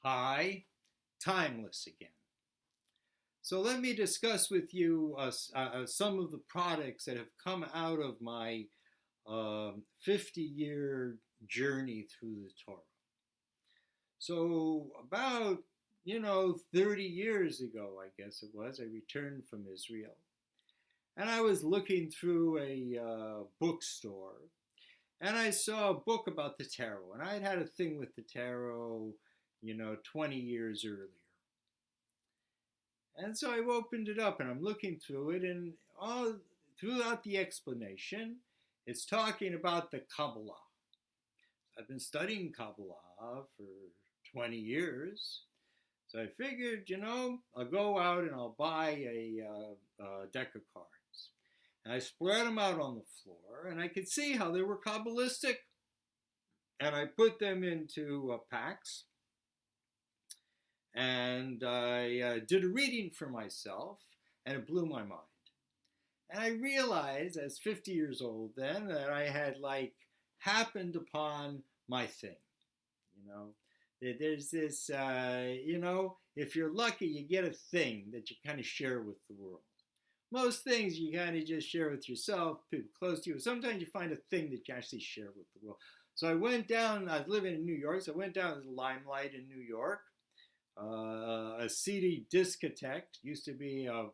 Hi, Timeless again. So let me discuss with you some of the products that have come out of my 50-year journey through the Torah. So about 30 years ago, I guess it was, I returned from Israel, and I was looking through a bookstore, and I saw a book about the tarot, and I'd had a thing with the tarot, 20 years earlier. And so I opened it up and I'm looking through it, and all throughout the explanation, it's talking about the Kabbalah. I've been studying Kabbalah for 20 years. So I figured, I'll go out and I'll buy a deck of cards. And I spread them out on the floor, and I could see how they were Kabbalistic. And I put them into packs, and I did a reading for myself, and it blew my mind. And I realized, as 50 years old then, that I had happened upon my thing. There's this, if you're lucky, you get a thing that you kind of share with the world. Most things you kind of just share with yourself, people close to you. Sometimes you find a thing that you actually share with the world. So I went down, I was living in New York, so I went down to the Limelight in New York. A seedy discotheque, used to be an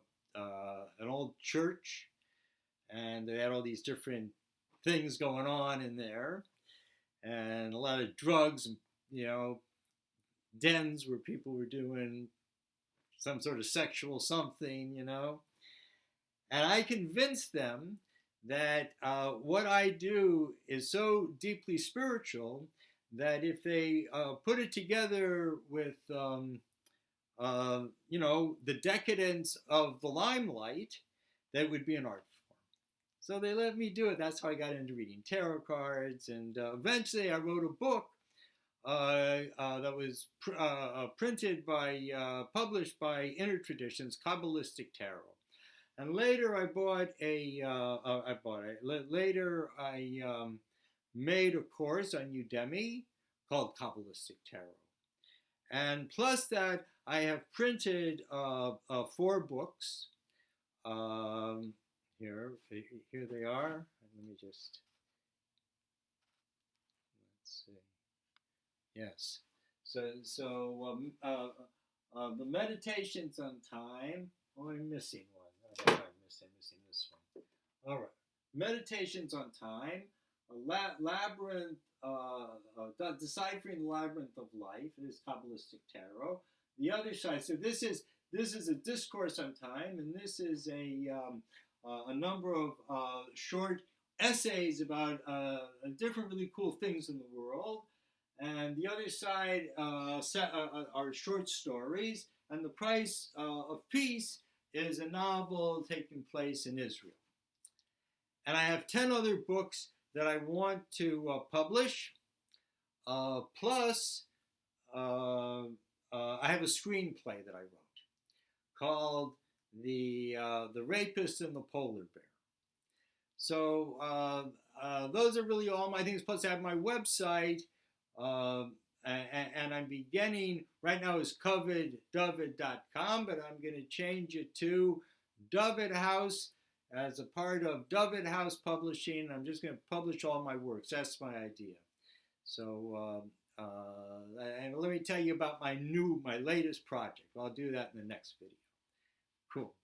old church, and they had all these different things going on in there, and a lot of drugs and dens where people were doing some sort of sexual something, and I convinced them that what I do is so deeply spiritual that if they put it together with, the decadence of the Limelight, that would be an art form. So they let me do it. That's how I got into reading tarot cards, and eventually I wrote a book that was published by Inner Traditions, Kabbalistic Tarot. And later I made a course on Udemy called Kabbalistic Tarot. And plus that, I have printed 4 books. Here they are. Let me just, let's see. Yes. So the Meditations on Time. Oh, I'm missing one. I'm missing this one. All right. Meditations on Time, Labyrinth, Deciphering the Labyrinth of Life. It is Kabbalistic Tarot. The other side. So this is a discourse on time, and this is a number of short essays about different really cool things in the world. And the other side are short stories, and the price of peace is a novel taking place in Israel. And I have 10 other books that I want to publish, plus I have a screenplay that I wrote called The Rapist and the Polar Bear. So those are really all my things, plus I have my website, and I'm beginning, right now is coviddavid.com, but I'm going to change it to David House as a part of David House Publishing. I'm just going to publish all my works. That's my idea. So, and let me tell you about my latest project. I'll do that in the next video. Cool.